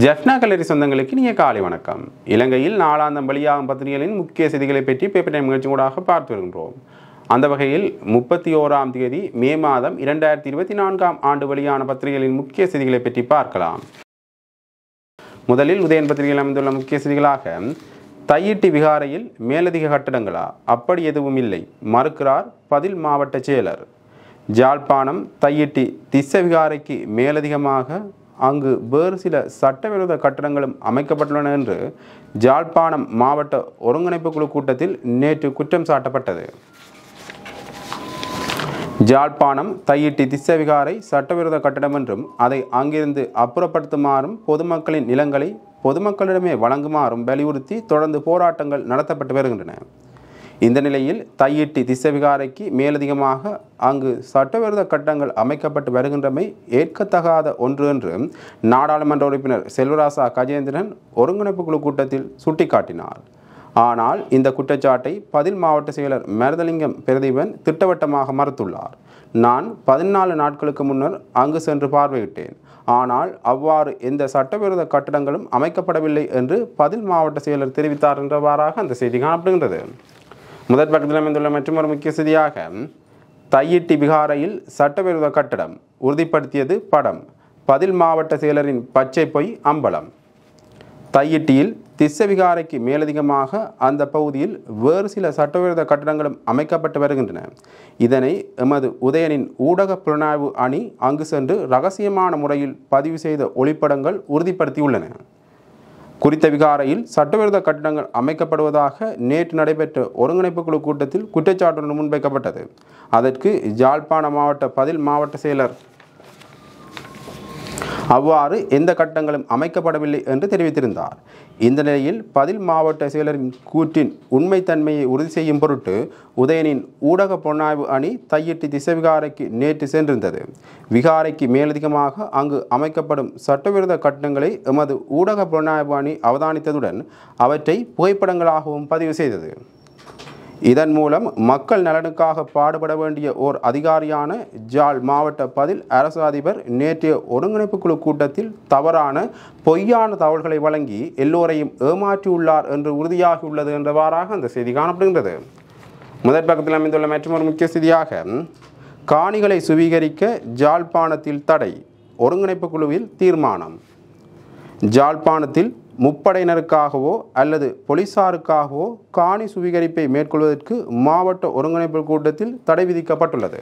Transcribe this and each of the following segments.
ஜெஃப்னா கல்லூரி சொந்தங்களுக்கு நீங்கள் காலை வணக்கம். இலங்கையில் நாளாந்தம் வெளியாகும் பத்திரிகைகளின் முக்கிய செய்திகளை பற்றி பேப்பர் டைம் நிகழ்ச்சி கூடாக பார்த்து வருகின்றோம். அந்த வகையில் 31ஆம் தேதி மே மாதம் 2024ஆம் ஆண்டு வெளியான பத்திரிகைகளின் முக்கிய செய்திகளை பற்றி பார்க்கலாம். முதலில் உதயன் பத்திரிகையில் அமைந்துள்ள முக்கிய செய்திகளாக, தையிட்டி விகாரையில் மேலதிக கட்டடங்களா? அப்படி எதுவும் இல்லை, மறுக்கிறார் பதில் மாவட்ட செயலர். ஜாழ்ப்பாணம் தையிட்டி திஸ்ஸ விகாரைக்கு மேலதிகமாக அங்கு வேறு சில சட்டவிரோத கட்டடங்களும் அமைக்கப்பட்டுள்ளன என்று ஜாழ்ப்பாணம் மாவட்ட ஒருங்கிணைப்பு குழு கூட்டத்தில் நேற்று குற்றம் சாட்டப்பட்டது. ஜாழ்ப்பாணம் தையிட்டி திஸ்ஸ விகாரை சட்டவிரோத கட்டடம் என்றும் அதை அங்கிருந்து அப்புறப்படுத்துமாறும் பொதுமக்களின் நிலங்களை பொதுமக்களிடமே வழங்குமாறும் வலியுறுத்தி தொடர்ந்து போராட்டங்கள் நடத்தப்பட்டு வருகின்றன. இந்த நிலையில் தையிட்டி திஸ்ஸ விகாரைக்கு மேலதிகமாக அங்கு சட்டவிரோத கட்டடங்கள் அமைக்கப்பட்டு வருகின்றமை ஏற்கத்தகாத ஒன்று என்று நாடாளுமன்ற உறுப்பினர் செல்வராசா கஜேந்திரன் ஒருங்கிணைப்பு குழு கூட்டத்தில் சுட்டிக்காட்டினார். ஆனால் இந்த குற்றச்சாட்டை பதில் மாவட்ட செயலர் மருதலிங்கம் பிரதீபன் திட்டவட்டமாக மறுத்துள்ளார். நான் 14 நாட்களுக்கு முன்னர் அங்கு சென்று பார்வையிட்டேன், ஆனால் அவ்வாறு எந்த சட்டவிரோத கட்டடங்களும் அமைக்கப்படவில்லை என்று பதில் மாவட்ட செயலர் தெரிவித்தார் என்றவாறாக அந்த செய்தி காணப்படுகின்றது. முதற் பக்கத்தில் அமைந்துள்ள மற்றொரு முக்கிய செய்தியாக, தையிட்டி விகாரையில் சட்டவிரோத கட்டடம் உறுதிப்படுத்தியது படம், பதில் மாவட்ட செயலரின் பச்சை பொய் அம்பலம். தையிட்டியில் திஸ்ஸ விகாரைக்கு மேலதிகமாக அந்த பகுதியில் வேறு சில சட்டவிரோத கட்டடங்களும் அமைக்கப்பட்டு வருகின்றன. இதனை எமது உதயனின் ஊடக புலனாய்வு அணி அங்கு சென்று இரகசியமான முறையில் பதிவு செய்த ஒளிப்படங்கள் உறுதிப்படுத்தியுள்ளன. குறித்த விகாரையில் சட்டவிரோத கட்டடங்கள் அமைக்கப்படுவதாக நேற்று நடைபெற்ற ஒருங்கிணைப்பு குழு கூட்டத்தில் குற்றச்சாட்டு முன்வைக்கப்பட்டது. அதற்கு யாழ்ப்பாண மாவட்ட பதில் மாவட்ட செயலர் அவ்வாறு எந்த கட்டடங்களும் அமைக்கப்படவில்லை என்று தெரிவித்திருந்தார். இந்த நிலையில் பதில் மாவட்ட செயலரின் கூற்றின் உண்மைத்தன்மையை உறுதி செய்யும் பொருட்டு உதயனின் ஊடக புலனாய்வு அணி தையிட்டி திஸ்ஸ விகாரைக்கு நேற்று சென்றிருந்தது. விகாரைக்கு மேலதிகமாக அங்கு அமைக்கப்படும் சட்டவிரோத கட்டடங்களை எமது ஊடக புலனாய்வு அணி அவதானித்ததுடன் அவற்றை புகைப்படங்களாகவும் பதிவு செய்தது. இதன் மூலம் மக்கள் நலனுக்காக பாடுபட வேண்டிய ஓர் அதிகாரியான ஜாழ் மாவட்ட பதில் அரசு அதிபர் நேற்றைய ஒருங்கிணைப்பு குழு கூட்டத்தில் தவறான பொய்யான தகவல்களை வழங்கி எல்லோரையும் ஏமாற்றியுள்ளார் என்று உறுதியாகியுள்ளது என்றவாறாக அந்த செய்தி காணப்படுகின்றது. முதற் பக்கத்தில் அமைந்துள்ள மற்றொரு முக்கிய செய்தியாக, காணிகளை சுவீகரிக்க ஜாழ்ப்பாணத்தில் தடை, ஒருங்கிணைப்பு குழுவில் தீர்மானம். ஜாழ்ப்பாணத்தில் முப்படையினருக்காகவோ அல்லது போலீசாருக்காகவோ காணி சுவீகரிப்பை மேற்கொள்வதற்கு மாவட்ட ஒருங்கிணைப்பு கூட்டத்தில் தடை விதிக்கப்பட்டுள்ளது.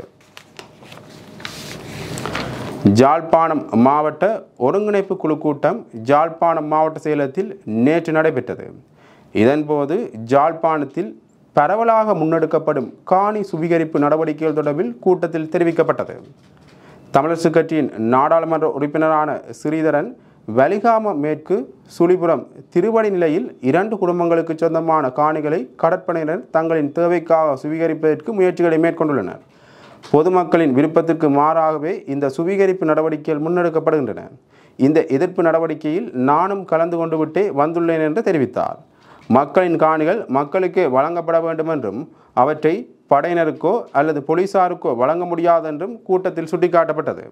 ஜாழ்ப்பாணம் மாவட்ட ஒருங்கிணைப்பு குழு கூட்டம் ஜாழ்ப்பாணம் மாவட்ட செயலகத்தில் நேற்று நடைபெற்றது. இதன்போது ஜாழ்ப்பாணத்தில் பரவலாக முன்னெடுக்கப்படும் காணி சுவீகரிப்பு நடவடிக்கைகள் தொடர்பில் கூட்டத்தில் தெரிவிக்கப்பட்டது. தமிழரசு கட்சியின் நாடாளுமன்ற உறுப்பினரான ஸ்ரீதரன் வலிகாம மேற்கு சுழிபுரம் திருவடி நிலையில் 2 குடும்பங்களுக்கு சொந்தமான காணிகளை கடற்படையினர் தங்களின் தேவைக்காக சுவீகரிப்பதற்கு முயற்சிகளை மேற்கொண்டுள்ளனர். பொதுமக்களின் விருப்பத்திற்கு மாறாகவே இந்த சுவீகரிப்பு நடவடிக்கைகள் முன்னெடுக்கப்படுகின்றன. இந்த எதிர்ப்பு நடவடிக்கையில் நானும் கலந்து கொண்டு விட்டே வந்துள்ளேன் என்று தெரிவித்தார். மக்களின் காணிகள் மக்களுக்கே வழங்கப்பட வேண்டும் என்றும் அவற்றை படையினருக்கோ அல்லது போலீசாருக்கோ வழங்க முடியாது என்றும் கூட்டத்தில் சுட்டிக்காட்டப்பட்டது.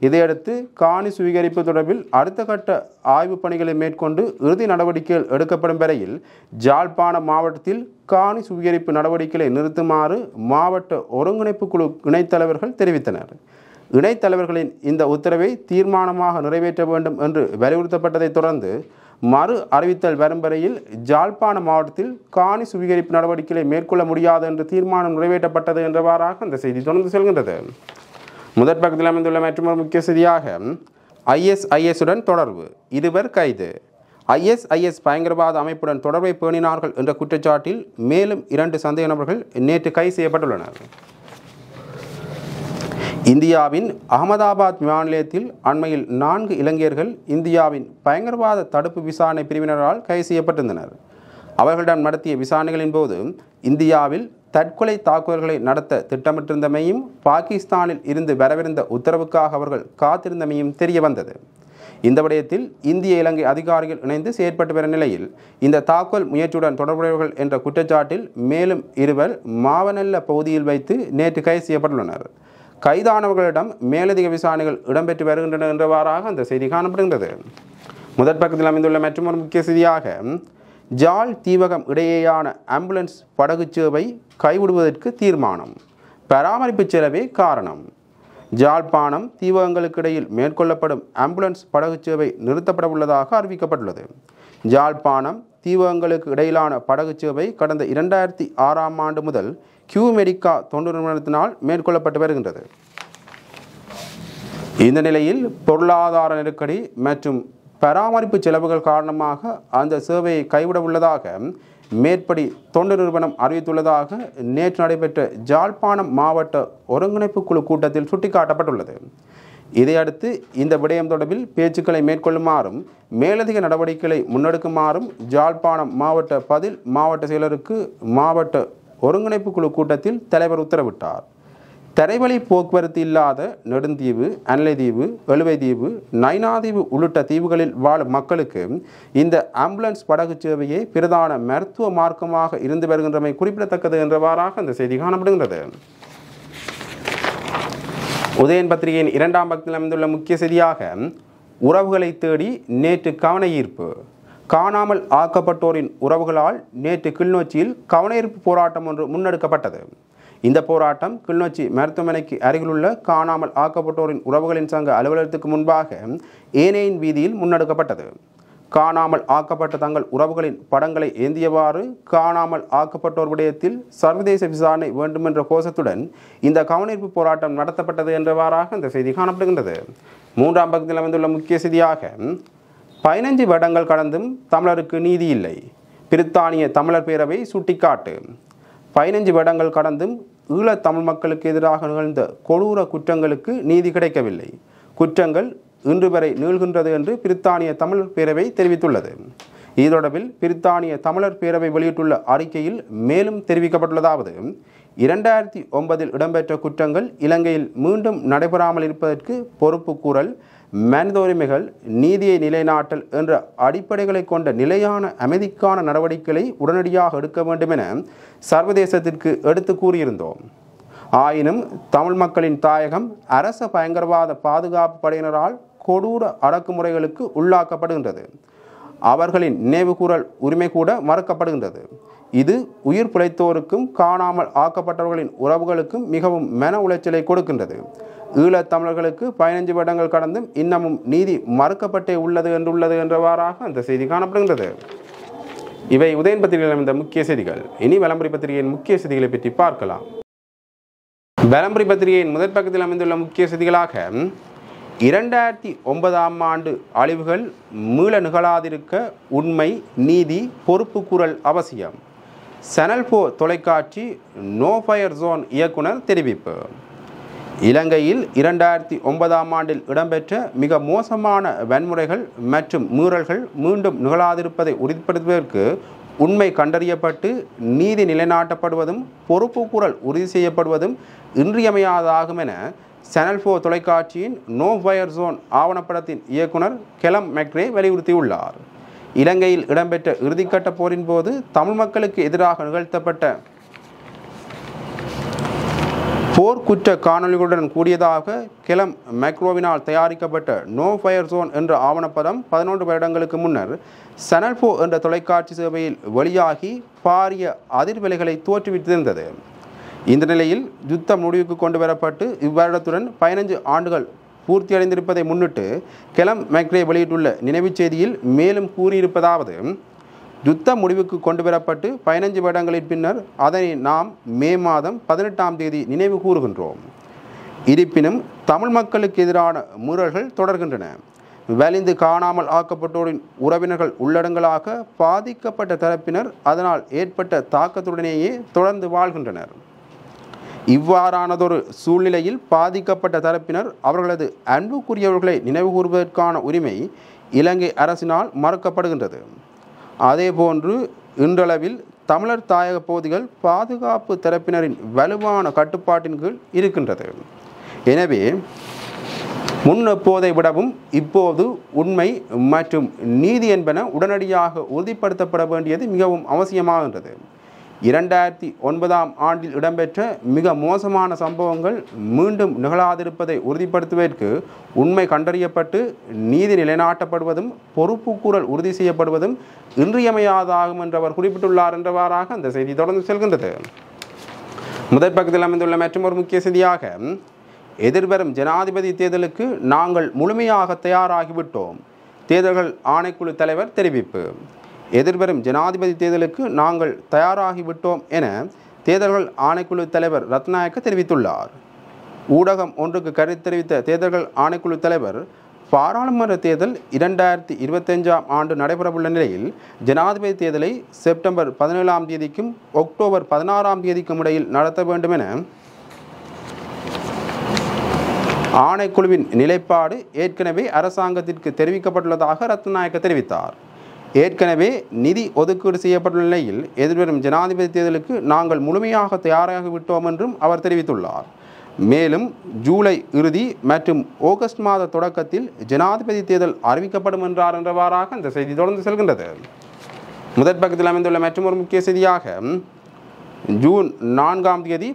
இதையடுத்து காணி சுவீகரிப்பு தொடர்பில் அடுத்த கட்ட ஆய்வுப் பணிகளை மேற்கொண்டு இறுதி நடவடிக்கைகள் எடுக்கப்படும் வரையில் ஜாழ்ப்பாண மாவட்டத்தில் காணி சுவீகரிப்பு நடவடிக்கைகளை நிறுத்துமாறு மாவட்ட ஒருங்கிணைப்பு குழு இணைத்தலைவர்கள் தெரிவித்தனர். இணைத்தலைவர்களின் இந்த உத்தரவை தீர்மானமாக நிறைவேற்ற வேண்டும் என்று வலியுறுத்தப்பட்டதை தொடர்ந்து மறு அறிவித்தல் வரும் வரையில் ஜாழ்ப்பாண மாவட்டத்தில் காணி சுவீகரிப்பு நடவடிக்கைகளை மேற்கொள்ள முடியாது என்று தீர்மானம் நிறைவேற்றப்பட்டது என்றவாறாக அந்த செய்தி தொடர்ந்து செல்கின்றது. முதற் பக்கத்தில் அமைந்துள்ள மற்றொரு முக்கிய செய்தியாக, ISIS உடன் தொடர்பு, 2 கைது. ISIS பயங்கரவாத அமைப்புடன் தொடர்பை பேணினார்கள் என்ற குற்றச்சாட்டில் மேலும் 2 சந்தேக நபர்கள் நேற்று கைது செய்யப்பட்டுள்ளனர். இந்தியாவின் அகமதாபாத் விமான நிலையத்தில் அண்மையில் 4 இலங்கையர்கள் இந்தியாவின் பயங்கரவாத தடுப்பு விசாரணை பிரிவினரால் கைது செய்யப்பட்டிருந்தனர். அவர்களிடம் நடத்திய விசாரணைகளின் போது இந்தியாவில் தற்கொலை தாக்குதல்களை நடத்த திட்டமிட்டிருந்தமையும் பாகிஸ்தானில் இருந்து வரவிருந்த உத்தரவுக்காக அவர்கள் காத்திருந்தமையும் தெரிய வந்தது. இந்த விடயத்தில் இந்திய இலங்கை அதிகாரிகள் இணைந்து செயற்பட்டு வரும் நிலையில் இந்த தாக்குதல் முயற்சியுடன் தொடர்புடையவர்கள் என்ற குற்றச்சாட்டில் மேலும் 2 மாவனல்ல பகுதியில் வைத்து நேற்று கைது செய்யப்பட்டுள்ளனர். கைதானவர்களிடம் மேலதிக விசாரணைகள் இடம்பெற்று வருகின்றன என்றவாறாக அந்த செய்தி காணப்படுகின்றது. முதற் பக்கத்தில் அமைந்துள்ள மற்றொரு முக்கிய செய்தியாக ஜாழ் தீவகம் இடையேயான ஆம்புலன்ஸ் படகு சேவை கைவிடுவதற்கு தீர்மானம், பராமரிப்பு செலவே காரணம். ஜாழ்ப்பாணம் தீவகங்களுக்கு இடையில் மேற்கொள்ளப்படும் ஆம்புலன்ஸ் படகு சேவை நிறுத்தப்பட உள்ளதாக அறிவிக்கப்பட்டுள்ளது. ஜாழ்ப்பாணம் தீவகங்களுக்கு இடையிலான படகு சேவை கடந்த 2006ஆம் ஆண்டு முதல் கியூ மெடிக்கா தொண்டு நிறுவனத்தினால் மேற்கொள்ளப்பட்டு வருகின்றது. இந்த நிலையில் பொருளாதார நெருக்கடி மற்றும் பராமரிப்பு செலவுகள் காரணமாக அந்த சேவையை கைவிட உள்ளதாக மேற்படி தொண்டு நிறுவனம் அறிவித்துள்ளதாக நேற்று நடைபெற்ற ஜாழ்ப்பாணம் மாவட்ட ஒருங்கிணைப்பு குழு கூட்டத்தில் சுட்டிக்காட்டப்பட்டுள்ளது. இதையடுத்து இந்த விடயம் தொடர்பில் பேச்சுக்களை மேற்கொள்ளுமாறும் மேலதிக நடவடிக்கைகளை முன்னெடுக்குமாறும் ஜாழ்ப்பாணம் மாவட்ட பதில் மாவட்ட செயலருக்கு மாவட்ட ஒருங்கிணைப்பு குழு கூட்டத்தில் தலைவர் உத்தரவிட்டார். தரைவழி போக்குவரத்து இல்லாத நெடுந்தீவு, அன்லைதீவு, எழுவைதீவு, நைனாதீவு உள்ளிட்ட தீவுகளில் வாழும் மக்களுக்கு இந்த ஆம்புலன்ஸ் படகு சேவையை பிரதான மருத்துவ மார்க்கமாக இருந்து வருகின்றமை குறிப்பிடத்தக்கது என்றவாறாக அந்த செய்தி காணப்படுகின்றது. உதயன் பத்திரிகையின் 2ஆம் பக்கத்தில் அமைந்துள்ள முக்கிய செய்தியாக உறவுகளை தேடி நேற்று கவன ஈர்ப்பு. காணாமல் ஆக்கப்பட்டோரின் உறவுகளால் நேற்று கிளிநொச்சியில் கவன ஈர்ப்பு போராட்டம் ஒன்று முன்னெடுக்கப்பட்டது. இந்த போராட்டம் கிளிநொச்சி மருத்துவமனைக்கு அருகிலுள்ள காணாமல் ஆக்கப்பட்டோரின் உறவுகளின் சங்க அலுவலகத்துக்கு முன்பாக ஏனையின் வீதியில் முன்னெடுக்கப்பட்டது. காணாமல் ஆக்கப்பட்ட தங்கள் உறவுகளின் படங்களை ஏந்தியவாறு காணாமல் ஆக்கப்பட்டோர் விடயத்தில் சர்வதேச விசாரணை வேண்டுமென்ற கோஷத்துடன் இந்த கவனிப்பு போராட்டம் நடத்தப்பட்டது என்றவாறாக இந்த செய்தி காணப்படுகின்றது. 3ஆம் பக்கத்தில் அமைந்துள்ள முக்கிய செய்தியாக 15 வருடங்கள் கடந்தும் தமிழருக்கு நீதி இல்லை, பிரித்தானிய தமிழர் பேரவை சுட்டிக்காட்டு. 15 வருடங்கள் கடந்தும் ஈழத் தமிழ் மக்களுக்கு எதிராக நிகழ்ந்த கொடூர குற்றங்களுக்கு நீதி கிடைக்கவில்லை, குற்றங்கள் இன்று வரை நீள்கின்றது என்று பிரித்தானிய தமிழர் பேரவை தெரிவித்துள்ளது. இது தொடர்பில் பிரித்தானிய தமிழர் பேரவை வெளியிட்டுள்ள அறிக்கையில் மேலும் தெரிவிக்கப்பட்டுள்ளதாவது 2009இல் இடம்பெற்ற குற்றங்கள் இலங்கையில் மீண்டும் நடைபெறாமல் இருப்பதற்கு பொறுப்பு கூறல், மனித உரிமைகள், நீதியை நிலைநாட்டல் என்ற அடிப்படைகளை கொண்ட நிலையான அமைதிக்கான நடவடிக்கைகளை உடனடியாக எடுக்க வேண்டும் என சர்வதேசத்திற்கு எடுத்து கூறியிருந்தோம். ஆயினும் தமிழ் மக்களின் தாயகம் அரச பயங்கரவாத பாதுகாப்பு படையினரால் கொடூர அடக்குமுறைகளுக்கு உள்ளாக்கப்படுகின்றது. அவர்களின் நினைவுகூரல் உரிமை கூட மறுக்கப்படுகின்றது. இது உயிர் பிழைத்தோருக்கும் காணாமல் ஆக்கப்பட்டவர்களின் உறவுகளுக்கும் மிகவும் மன உளைச்சலை கொடுக்கின்றது. ஈழத் தமிழர்களுக்கு 15 வருடங்கள் கடந்தும் இன்னமும் நீதி மறுக்கப்பட்டே உள்ளது என்றவாறாக அந்த செய்தி காணப்படுகின்றது. இவை உதயன் பத்திரிகையில் அமைந்த முக்கிய செய்திகள். இனி வலம்புரி பத்திரிகையின் முக்கிய செய்திகளை பற்றி பார்க்கலாம். வலம்புரி பத்திரிகையின் முதற் பக்கத்தில் அமைந்துள்ள முக்கிய செய்திகளாக 2009ஆம் ஆண்டு அழிவுகள் மீள நிகழாதிருக்க உண்மை, நீதி, பொறுப்பு கூறல் அவசியம். சேனல் 4 தொலைக்காட்சி நோ ஃபயர் ஜோன் இயக்குனர் தெரிவிப்பு. இலங்கையில் 2009ஆம் ஆண்டில் இடம்பெற்ற மிக மோசமான வன்முறைகள் மற்றும் மீறல்கள் மீண்டும் நிகழாதிருப்பதை உறுதிப்படுத்துவதற்கு உண்மை கண்டறியப்பட்டு நீதி நிலைநாட்டப்படுவதும் பொறுப்பு கூறல் உறுதி செய்யப்படுவதும் இன்றியமையாததாகும் என சேனல் 4 தொலைக்காட்சியின் நோ ஃபயர் ஜோன் ஆவணப்படத்தின் இயக்குனர் கெலம் மெக்ரே வலியுறுத்தியுள்ளார். இலங்கையில் இடம்பெற்ற இறுதிக்கட்ட போரின் போது தமிழ் மக்களுக்கு எதிராக நிகழ்த்தப்பட்ட போர்க்குற்ற காணொலிகளுடன் கூடியதாக கெலம் மைக்ரோவினால் தயாரிக்கப்பட்ட நோ ஃபயர் ஜோன் என்ற ஆவணப்படம் 11 வருடங்களுக்கு முன்னர் சேனல் 4 என்ற தொலைக்காட்சி சேவையில் வெளியாகி பாரிய அதிர்வலைகளை தோற்றுவித்திருந்தது. இந்த நிலையில் யுத்தம் முடிவுக்கு கொண்டு வரப்பட்டு இவ்வருடத்துடன் 15 ஆண்டுகள் பூர்த்தியடைந்திருப்பதை முன்னிட்டு கெலம் மைக்ரே வெளியிட்டுள்ள நினைவுச் செய்தியில் மேலும் கூறியிருப்பதாவது: யுத்தம் முடிவுக்கு கொண்டு வரப்பட்டு 15 வருடங்களின் பின்னர் அதனை நாம் மே மாதம் 18ஆம் தேதி நினைவு கூறுகின்றோம். இருப்பினும் தமிழ் மக்களுக்கு எதிரான மீறல்கள் தொடர்கின்றன. வலிந்து காணாமல் ஆக்கப்பட்டோரின் உறவினர்கள் உள்ளடங்களாக பாதிக்கப்பட்ட தரப்பினர் அதனால் ஏற்பட்ட தாக்கத்துடனேயே தொடர்ந்து வாழ்கின்றனர். இவ்வாறானதொரு சூழ்நிலையில் பாதிக்கப்பட்ட தரப்பினர் அவர்களது அன்புக்குரியவர்களை நினைவு கூறுவதற்கான உரிமை இலங்கை அரசினால் மறுக்கப்படுகின்றது. அதேபோன்று இன்றளவில் தமிழர் தாயக பகுதிகள் பாதுகாப்பு தரப்பினரின் வலுவான கட்டுப்பாட்டின் கீழ் இருக்கின்றது. எனவே முன்னெப்போதை விடவும் இப்போது உண்மை மற்றும் நீதி என்பன உடனடியாக உறுதிப்படுத்தப்பட வேண்டியது மிகவும் அவசியமாகின்றது. 2009ஆம் ஆண்டில் இடம்பெற்ற மிக மோசமான சம்பவங்கள் மீண்டும் நிகழாதிருப்பதை உறுதிப்படுத்துவதற்கு உண்மை கண்டறியப்பட்டு நீதி நிலைநாட்டப்படுவதும் பொறுப்புக்கூறல் உறுதி செய்யப்படுவதும் இன்றியமையாதாகும் என்று அவர் குறிப்பிட்டுள்ளார் என்றவாறாக அந்த செய்தி தொடர்ந்து செல்கின்றது. முதற் பக்கத்தில் அமைந்துள்ள மற்றொரு முக்கிய செய்தியாக, எதிர்வரும் ஜனாதிபதி தேர்தலுக்கு நாங்கள் முழுமையாக தயாராகிவிட்டோம், தேர்தல்கள் ஆணைக்குழு தலைவர் தெரிவிப்பு. எதிர்வரும் ஜனாதிபதி தேர்தலுக்கு நாங்கள் தயாராகிவிட்டோம் என தேர்தல்கள் ஆணைக்குழு தலைவர் ரத்நாயக்க தெரிவித்துள்ளார். ஊடகம் ஒன்றுக்கு கருத்து தெரிவித்த தேர்தல்கள் ஆணைக்குழு தலைவர், பாராளுமன்ற தேர்தல் 2025ஆம் ஆண்டு நடைபெறவுள்ள நிலையில் ஜனாதிபதி தேர்தலை செப்டம்பர் 17ஆம் தேதிக்கும் அக்டோபர் 16ஆம் தேதிக்கும் இடையில் நடத்த வேண்டும் என ஆணைக்குழுவின் நிலைப்பாடு ஏற்கனவே அரசாங்கத்திற்கு தெரிவிக்கப்பட்டுள்ளதாக ரத்நாயக்க தெரிவித்தார். ஏற்கனவே நிதி ஒதுக்கீடு செய்யப்பட்டுள்ள நிலையில் எதிர்வரும் ஜனாதிபதி தேர்தலுக்கு நாங்கள் முழுமையாக தயாராகிவிட்டோம் என்றும் அவர் தெரிவித்துள்ளார். மேலும் ஜூலை இறுதி மற்றும் ஆகஸ்ட் மாத தொடக்கத்தில் ஜனாதிபதி தேர்தல் அறிவிக்கப்படும் என்றார் என்றவாறாக இந்த செய்தி தொடர்ந்து செல்கின்றது. முதற் பக்கத்தில் அமைந்துள்ள மற்றொரு முக்கிய செய்தியாக, ஜூன் 4ஆம் தேதி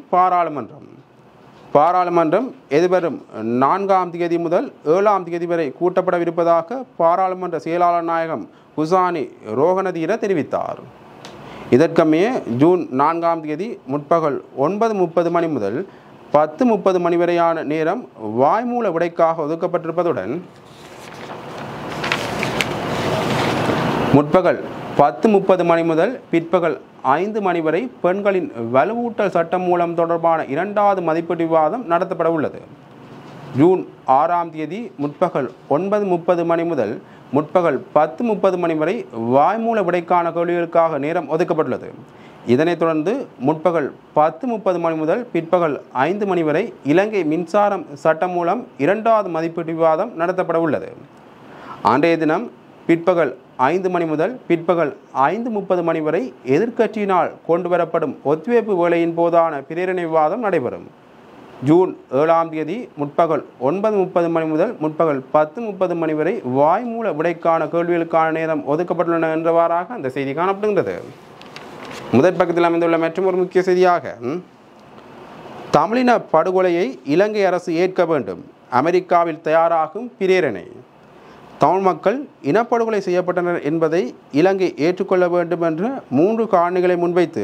பாராளுமன்றம் எதிர்வரும் 4ஆம் தேதி முதல் 7ஆம் தேதி வரை கூட்டப்படவிருப்பதாக பாராளுமன்ற செயலாளர் நாயகம் குசானி ரோகணதீர தெரிவித்தார். இதற்கமைய ஜூன் 4ஆம் தேதி முற்பகல் 9:30 மணி முதல் 10:30 மணி வரையான நேரம் வாய்மூல விடைக்காக ஒதுக்கப்பட்டிருப்பதுடன் முற்பகல் 10:30 மணி முதல் பிற்பகல் 5 மணி வரை பெண்களின் வலுவூட்டல் சட்டம் மூலம் தொடர்பான 2வது மதிப்பீட்டு விவாதம் நடத்தப்பட உள்ளது. ஜூன் 6ஆம் தேதி முற்பகல் 9:30 மணி முதல் முற்பகல் 10:30 மணி வரை வாய்மூல விடைக்கான கேள்விகளுக்காக நேரம் ஒதுக்கப்பட்டுள்ளது. இதனைத் தொடர்ந்து முற்பகல் 10:30 மணி முதல் பிற்பகல் 5 மணி வரை இலங்கை மின்சாரம் சட்டம் மூலம் 2வது மதிப்பீட்டு விவாதம் நடத்தப்பட உள்ளது. அன்றைய தினம் பிற்பகல் 5 மணி முதல் பிற்பகல் 5:30 மணி வரை எதிர்க்கட்சியினால் கொண்டுவரப்படும் ஒத்திவைப்பு வேளையின் போதான பிரேரணை விவாதம் நடைபெறும். ஜூன் 7ஆம் தேதி முற்பகல் 9:30 மணி முதல் முற்பகல் 10:30 மணி வரை வாய்மூல விடைக்கான கேள்விகளுக்கான நேரம் ஒதுக்கப்பட்டுள்ளன என்றவாறாக அந்த செய்தி காணப்படுகின்றது. முதற் பக்கத்தில் அமைந்துள்ள மற்றொரு முக்கிய செய்தியாக, தமிழின படுகொலையை இலங்கை அரசு ஏற்க வேண்டும், அமெரிக்காவில் தயாராகும் பிரேரணை. தமிழ் மக்கள் இனப்படுகொலை செய்யப்பட்டனர் என்பதை இலங்கை ஏற்றுக்கொள்ள வேண்டும் என்ற 3 காரணிகளை முன்வைத்து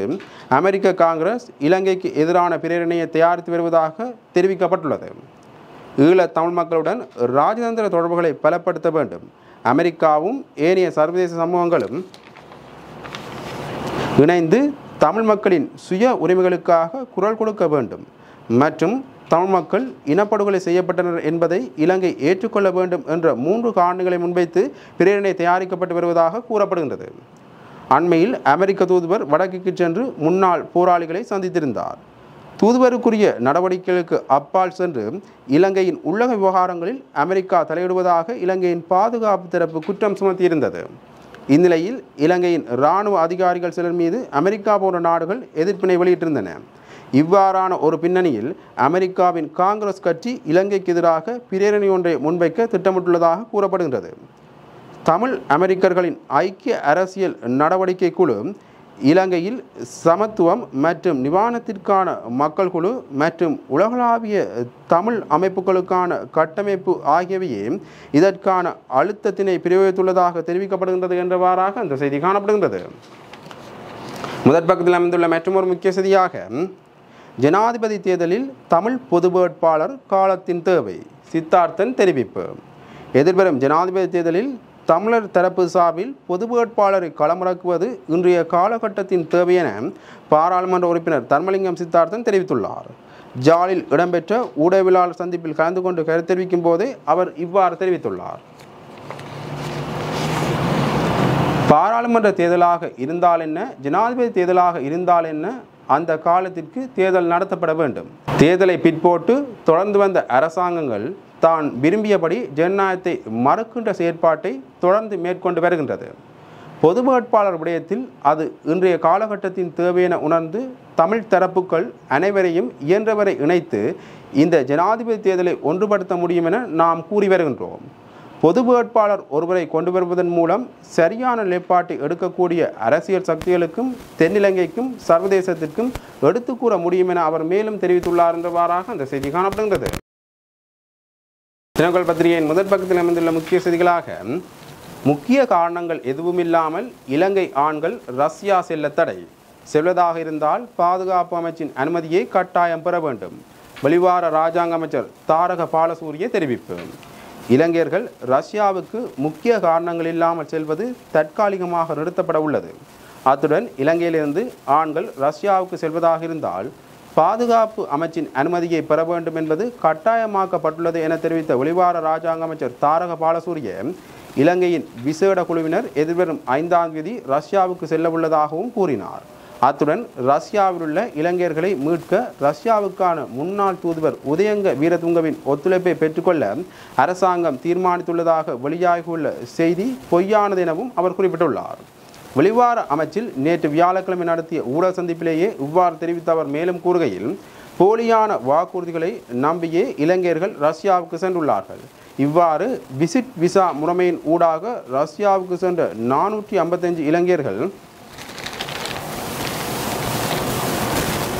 அமெரிக்க காங்கிரஸ் இலங்கைக்கு எதிரான பிரேரணையை தயாரித்து வருவதாக தெரிவிக்கப்பட்டுள்ளது. ஈழத் தமிழ் மக்களுடன் ராஜதந்திர தொடர்புகளை பலப்படுத்த வேண்டும், அமெரிக்காவும் ஏனைய சர்வதேச சமூகங்களும் இணைந்து தமிழ் மக்களின் சுய உரிமைகளுக்காக குரல் கொடுக்க வேண்டும் மற்றும் தமிழ் மக்கள் இனப்படுகொலை செய்யப்பட்டனர் என்பதை இலங்கை ஏற்றுக்கொள்ள வேண்டும் என்ற 3 காரணிகளை முன்வைத்து பிரேரணை தயாரிக்கப்பட்டு வருவதாக கூறப்படுகின்றது. அண்மையில் அமெரிக்க தூதுவர் வடக்குக்கு சென்று முன்னாள் போராளிகளை சந்தித்திருந்தார். தூதுவருக்குரிய நடவடிக்கைகளுக்கு அப்பால் சென்று இலங்கையின் உள்ளக விவகாரங்களில் அமெரிக்கா தலையிடுவதாக இலங்கையின் பாதுகாப்பு தரப்பு குற்றம் சுமத்தியிருந்தது. இந்நிலையில் இலங்கையின் இராணுவ அதிகாரிகள் சிலர் மீது அமெரிக்கா போன்ற நாடுகள் எதிர்ப்பினை வெளியிட்டிருந்தன. இவ்வாறான ஒரு பின்னணியில் அமெரிக்காவின் காங்கிரஸ் கட்சி இலங்கைக்கு எதிராக பிரேரணை ஒன்றை முன்வைக்க திட்டமிட்டுள்ளதாக கூறப்படுகின்றது. தமிழ் அமெரிக்கர்களின் ஐக்கிய அரசியல் நடவடிக்கை குழு இலங்கையில் சமத்துவம் மற்றும் நிவாரணத்திற்கான மக்கள் குழு மற்றும் உலகளாவிய தமிழ் அமைப்புகளுக்கான கட்டமைப்பு ஆகியவையே இதற்கான அழுத்தத்தினை பிரயோகித்துள்ளதாக தெரிவிக்கப்படுகின்றது என்றவாறாக அந்த செய்தி காணப்படுகின்றது. முதற் பக்கத்தில் அமைந்துள்ள மற்றொரு முக்கிய செய்தியாக, ஜனாதிபதி தேர்தலில் தமிழ் பொது வேட்பாளர் காலத்தின் தேவை, சித்தார்த்தன் தெரிவிப்பு. எதிர்வரும் ஜனாதிபதி தேர்தலில் தமிழர் தரப்பு சார்பில் பொது வேட்பாளரை களமிறக்குவது இன்றைய காலகட்டத்தின் தேவை என பாராளுமன்ற உறுப்பினர் தர்மலிங்கம் சித்தார்த்தன் தெரிவித்துள்ளார். ஜாலில் இடம்பெற்ற ஊடகவியலாளர் சந்திப்பில் கலந்து கொண்டு கருத்து தெரிவிக்கும் போதே அவர் இவ்வாறு தெரிவித்துள்ளார். பாராளுமன்ற தேர்தலாக இருந்தால் என்ன, ஜனாதிபதி தேர்தலாக இருந்தால் என்ன, அந்த காலத்திற்கு தேர்தல் நடத்தப்பட வேண்டும். தேர்தலை பிற்போட்டு தொடர்ந்து வந்த அரசாங்கங்கள் தான் விரும்பியபடி ஜனநாயகத்தை மறுக்கின்ற செயற்பாட்டை தொடர்ந்து மேற்கொண்டு வருகின்றது. பொது வேட்பாளர் விடயத்தில் அது இன்றைய காலகட்டத்தின் தேவையென உணர்ந்து தமிழ் தரப்புகள் அனைவரையும் இயன்றவரை இணைத்து இந்த ஜனாதிபதி தேர்தலை ஒன்றுபடுத்த முடியும் என நாம் கூறி வருகின்றோம். பொது வேட்பாளர் ஒருவரை கொண்டு வருவதன் மூலம் சரியான நிலைப்பாட்டை எடுக்கக்கூடிய அரசியல் சக்திகளுக்கும் தென்னிலங்கைக்கும் சர்வதேசத்திற்கும் எடுத்துக் கூற முடியும் என அவர் மேலும் தெரிவித்துள்ளார் என்றவாறாக அந்த செய்தி காணப்படுகிறது. தினகரன் பத்திரிகையின் முதல் பக்கத்தில் அமைந்துள்ள முக்கிய செய்திகளாக முக்கிய காரணங்கள் எதுவுமில்லாமல் இலங்கை ஆண்கள் ரஷ்யா செல்ல தடை, செல்வதாக இருந்தால் பாதுகாப்பு அமைச்சின் அனுமதியை கட்டாயம் பெற வேண்டும். வெளிவார இராஜாங்க அமைச்சர் தாரக பாலசூரிய தெரிவிப்பு. இலங்கையர்கள் ரஷ்யாவுக்கு முக்கிய காரணங்கள் இல்லாமல் செல்வது தற்காலிகமாக நிறுத்தப்பட உள்ளது. அத்துடன் இலங்கையிலிருந்து ஆண்கள் ரஷ்யாவுக்கு செல்வதாக இருந்தால் பாதுகாப்பு அமைச்சின் அனுமதியை பெற வேண்டும் என்பது கட்டாயமாக்கப்பட்டுள்ளது என தெரிவித்த வெளிவார இராஜாங்க அமைச்சர் தாரக பாலசூரிய இலங்கையின் விசேட குழுவினர் எதிர்வரும் 5ஆம் தேதி ரஷ்யாவுக்கு செல்ல உள்ளதாகவும் கூறினார். அத்துடன் ரஷ்யாவில் உள்ள இலங்கையர்களை மீட்க ரஷ்யாவுக்கான முன்னாள் தூதுவர் உதயங்க வீரதுங்கவின் ஒத்துழைப்பை பெற்றுக்கொள்ள அரசாங்கம் தீர்மானித்துள்ளதாக வெளியாகியுள்ள செய்தி பொய்யானது எனவும் அவர் குறிப்பிட்டுள்ளார். வெளிவார அமைச்சில் நேற்று வியாழக்கிழமை நடத்திய ஊடக சந்திப்பிலேயே இவ்வாறு தெரிவித்த அவர் மேலும் கூறுகையில், போலியான வாக்குறுதிகளை நம்பியே இலங்கையர்கள் ரஷ்யாவுக்கு சென்றுள்ளார்கள். இவ்வாறு விசிட் விசா முறைமையின் ஊடாக ரஷ்யாவுக்கு சென்ற 455 இலங்கையர்கள்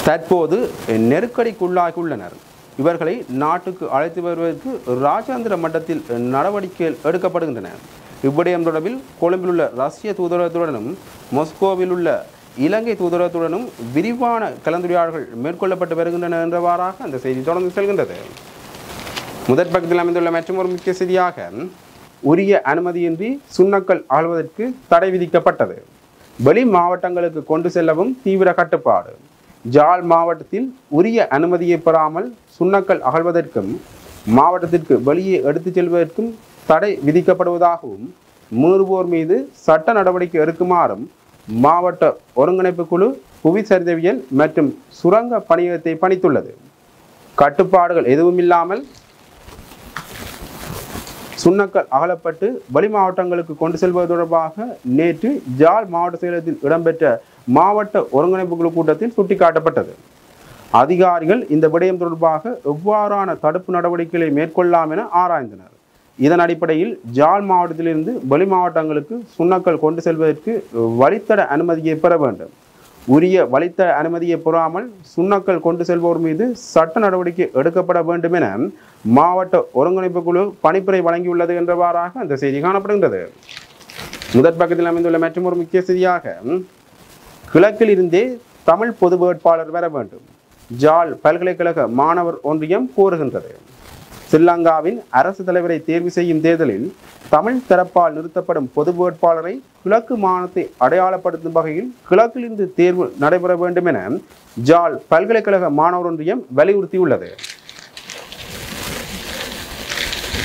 தற்போது நெருக்கடிக்குள்ளாகியுள்ளனர். இவர்களை நாட்டுக்கு அழைத்து வருவதற்கு இராஜாந்திர மட்டத்தில் நடவடிக்கைகள் எடுக்கப்படுகின்றன. இவ்விடயம் தொடர்பில் கொழும்பில் உள்ள ரஷ்ய தூதரகத்துடனும் மாஸ்கோவில் உள்ள இலங்கை தூதரகத்துடனும் விரிவான கலந்துரையாடல்கள் மேற்கொள்ளப்பட்டு வருகின்றன என்றவாறாக அந்த செய்தி தொடர்ந்து செல்கின்றது. முதற் பக்கத்தில் அமைந்துள்ள மற்றொரு முக்கிய செய்தியாக, உரிய அனுமதியின்றி சுண்ணக்கல் ஆள்வதற்கு தடை விதிக்கப்பட்டது. வெளி மாவட்டங்களுக்கு கொண்டு செல்லவும் தீவிர கட்டுப்பாடு. ஜாழ் மாவட்டத்தில் உரிய அனுமதியை பெறாமல் சுண்ணக்கல் அகழ்வதற்கும் மாவட்டத்திற்கு வெளியே எடுத்துச் செல்வதற்கும் தடை விதிக்கப்படுவதாகவும் மீறுவோர் மீது சட்ட நடவடிக்கை எடுக்குமாறும் மாவட்ட ஒருங்கிணைப்பு குழு புவி சரிதவியல் மற்றும் சுரங்க பணியகத்தை பணித்துள்ளது. கட்டுப்பாடுகள் எதுவுமில்லாமல் சுண்ணக்கல் அகலப்பட்டு வெளி மாவட்டங்களுக்கு கொண்டு செல்வது தொடர்பாக நேற்று ஜாழ் மாவட்ட செயலகத்தில் இடம்பெற்ற மாவட்ட ஒருங்கிணைப்பு குழு கூட்டத்தில் சுட்டிக்காட்டப்பட்டது. அதிகாரிகள் இந்த விடயம் தொடர்பாக எவ்வாறான தடுப்பு நடவடிக்கைகளை மேற்கொள்ளலாம் என ஆராய்ந்தனர். இதன் அடிப்படையில் ஜாழ் மாவட்டத்திலிருந்து வெளி மாவட்டங்களுக்கு சுண்ணக்கல் கொண்டு செல்வதற்கு வழித்தட அனுமதியை பெற வேண்டும். உரிய வழித்தட அனுமதியை பெறாமல் சுண்ணக்கல் கொண்டு செல்வோர் மீது சட்ட நடவடிக்கை எடுக்கப்பட வேண்டும் என மாவட்ட ஒருங்கிணைப்பு குழு பணிப்புரை வழங்கியுள்ளது என்றவாறாக அந்த செய்தி காணப்படுகின்றது. முதற் பக்கத்தில் அமைந்துள்ள மற்றொரு முக்கிய செய்தியாக, கிழக்கில் இருந்தே தமிழ் பொது வேட்பாளர் வர வேண்டும், ஜாழ் பல்கலைக்கழக மாணவர் ஒன்றியம் கோருகின்றது. ஸ்ரீலங்காவின் அரசு தலைவரை தேர்வு செய்யும் தேர்தலில் தமிழ் தரப்பால் நிறுத்தப்படும் பொது வேட்பாளரை கிழக்கு மாநிலத்தை அடையாளப்படுத்தும் வகையில் கிழக்கிலிருந்து தேர்வு நடைபெற வேண்டும் என ஜாழ் பல்கலைக்கழக மாணவர் ஒன்றியம் வலியுறுத்தியுள்ளது.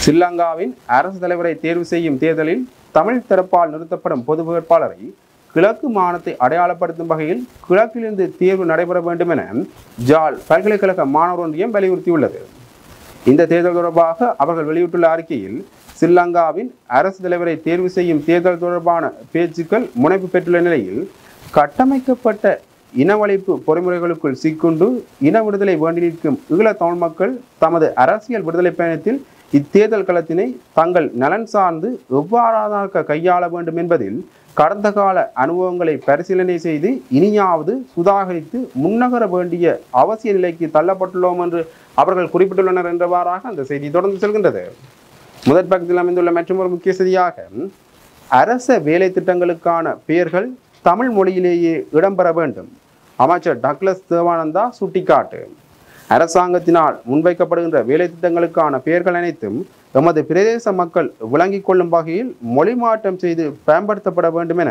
ஸ்ரீலங்காவின் அரசு தலைவரை தேர்வு செய்யும் தேர்தலில் தமிழ் தரப்பால் நிறுத்தப்படும் பொது வேட்பாளரை கிழக்கு மாநிலத்தை அடையாளப்படுத்தும் வகையில் கிழக்கிலிருந்து தேர்வு நடைபெற வேண்டும் என ஜாழ் பல்கலைக்கழக மாணவர் ஒன்றியம் வலியுறுத்தியுள்ளது. இந்த தேர்தல் தொடர்பாக அவர்கள் வெளியிட்டுள்ள அறிக்கையில், ஸ்ரீலங்காவின் அரசு தலைவரை தேர்வு செய்யும் தேர்தல் தொடர்பான பேச்சுக்கள் முனைப்பு பெற்றுள்ள நிலையில் கட்டமைக்கப்பட்ட இனவழிப்பு பொறிமுறைகளுக்குள் சிக்குண்டு இன விடுதலை வேண்டி நிற்கும் ஈழத் தமிழ் மக்கள் தமது அரசியல் விடுதலை பயணத்தில் இத்தேர்தல் களத்தினை தங்கள் நலன் சார்ந்து எவ்வாறாக கையாள வேண்டும் என்பதில் கடந்த கால அனுபவங்களை பரிசீலனை செய்து இனியாவது சுதாகரித்து முன்னகர வேண்டிய அவசிய நிலைக்கு தள்ளப்பட்டுள்ளோம் என்று அவர்கள் குறிப்பிட்டுள்ளனர் என்றவாறாக அந்த செய்தி தொடர்ந்து செல்கின்றது. முதற் பக்கத்தில் அமைந்துள்ள மற்றொரு முக்கிய செய்தியாக, அரச வேலை திட்டங்களுக்கான பெயர்கள் தமிழ் மொழியிலேயே இடம்பெற வேண்டும், அமைச்சர் டக்ளஸ் தேவானந்தா சுட்டிக்காட்டு. அரசாங்கத்தினால் முன்வைக்கப்படுகின்ற வேலை திட்டங்களுக்கான பெயர்கள் அனைத்தும் எமது பிரதேச மக்கள் விளங்கிக் கொள்ளும் வகையில் மொழி மாற்றம் செய்து பயன்படுத்தப்பட வேண்டும் என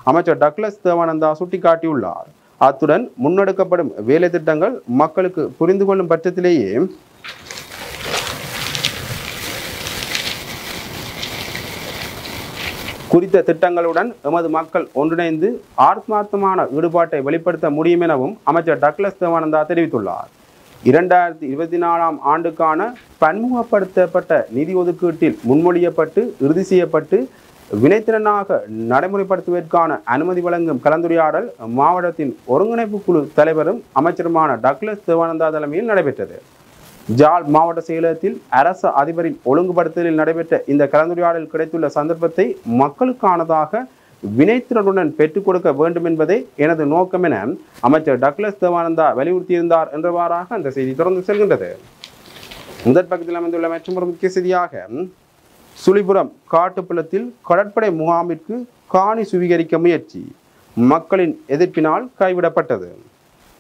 அமைச்சர் டக்ளஸ் தேவானந்தா சுட்டிக்காட்டியுள்ளார். அத்துடன் முன்னெடுக்கப்படும் வேலை திட்டங்கள் மக்களுக்கு புரிந்து கொள்ளும் பட்சத்திலேயே குறித்த திட்டங்களுடன் எமது மக்கள் ஒன்றிணைந்து ஆத்மார்த்தமான ஈடுபாட்டை வெளிப்படுத்த முடியும் எனவும் அமைச்சர் டக்ளஸ் தேவானந்தா தெரிவித்துள்ளார். 2024ஆம் ஆண்டுக்கான பன்முகப்படுத்தப்பட்ட நிதி ஒதுக்கீட்டில் முன்மொழியப்பட்டு இறுதி செய்யப்பட்டு வினைத்திறனாக நடைமுறைப்படுத்துவதற்கான அனுமதி வழங்கும் கலந்துரையாடல் மாவட்டத்தின் ஒருங்கிணைப்பு குழு தலைவரும் அமைச்சருமான டக்ளஸ் தேவானந்தா தலைமையில் நடைபெற்றது. ஜாழ் மாவட்ட செயலகத்தில் அரசு அதிபரின் ஒழுங்குபடுத்தலில் நடைபெற்ற இந்த கலந்துரையாடல் கிடைத்துள்ள சந்தர்ப்பத்தை மக்களுக்கானதாக வினைத்திறனுடன் பெற்றுக் கொடுக்க வேண்டும் என்பதே எனது நோக்கம் என அமைச்சர் டக்ளஸ் தேவானந்தா வலியுறுத்தியிருந்தார் என்றவாறாக அந்த செய்தி தொடர்ந்து செல்கின்றது. முதற் பக்கத்தில் அமைந்துள்ள மற்றொரு முக்கிய செய்தியாக சுழிபுரம் காட்டுப்புலத்தில் கடற்படை முகாமிற்கு காணி சுவீகரிக்க முயற்சி மக்களின் எதிர்ப்பினால் கைவிடப்பட்டது.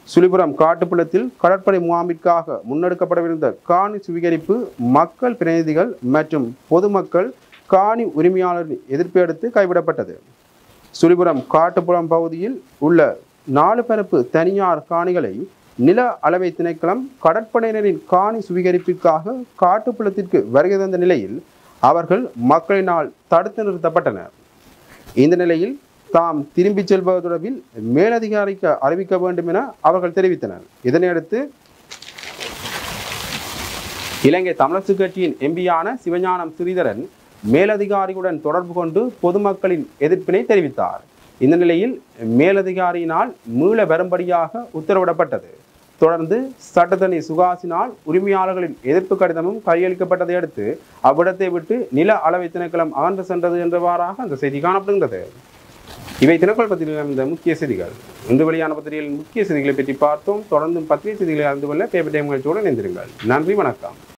சுழிபுரம் காட்டுப்புலத்தில் கடற்படை முகாமிற்காக முன்னெடுக்கப்படவிருந்த காணி சுவீகரிப்பு மக்கள் பிரதிநிதிகள் மற்றும் பொதுமக்கள் காணி உரிமையாளரின் எதிர்ப்பை அடுத்து கைவிடப்பட்டது. சுழிபுரம் காட்டுப்புலம் பகுதியில் உள்ள 4 பரப்பு தனியார் காணிகளை நில அளவை திணைக்களம் கடற்படையினரின் காணி சுவீகரிப்பிற்காக காட்டுப்புலத்திற்கு வருகை தந்த நிலையில் அவர்கள் மக்களினால் தடுத்து நிறுத்தப்பட்டனர். இந்த நிலையில் தாம் திரும்பிச் செல்வது தொடர்பில் மேலதிகாரிக்கு அறிவிக்க வேண்டும் என அவர்கள் தெரிவித்தனர். இதனையடுத்து இலங்கை தமிழரசு கட்சியின் எம்பியான சிவஞானம் ஸ்ரீதரன் மேலதிகாரியுடன் தொடர்பு கொண்டு பொதுமக்களின் எதிர்ப்பினை தெரிவித்தார். இந்த நிலையில் மேலதிகாரியினால் மீள வரும்படியாக உத்தரவிடப்பட்டது. தொடர்ந்து சட்டத்தணி சுகாசினால் உரிமையாளர்களின் எதிர்ப்பு கடிதமும் கையளிக்கப்பட்டதை அடுத்து அவ்விடத்தை விட்டு நில அளவை திணைக்களம் அகன்று சென்றது என்றவாறாக அந்த செய்தி காணப்படுகின்றது. இவை தினக்குள் பத்திரிகையில் இந்த முக்கிய செய்திகள். இன்று வெளியான பத்திரிகைகளின் முக்கிய செய்திகளை பற்றி பார்த்தோம். தொடர்ந்து பத்திரிகை செய்திகளை அறிந்து கொள்ள பேப்பர் டைம் நிகழ்ச்சியோடு இணைந்திருங்கள். நன்றி, வணக்கம்.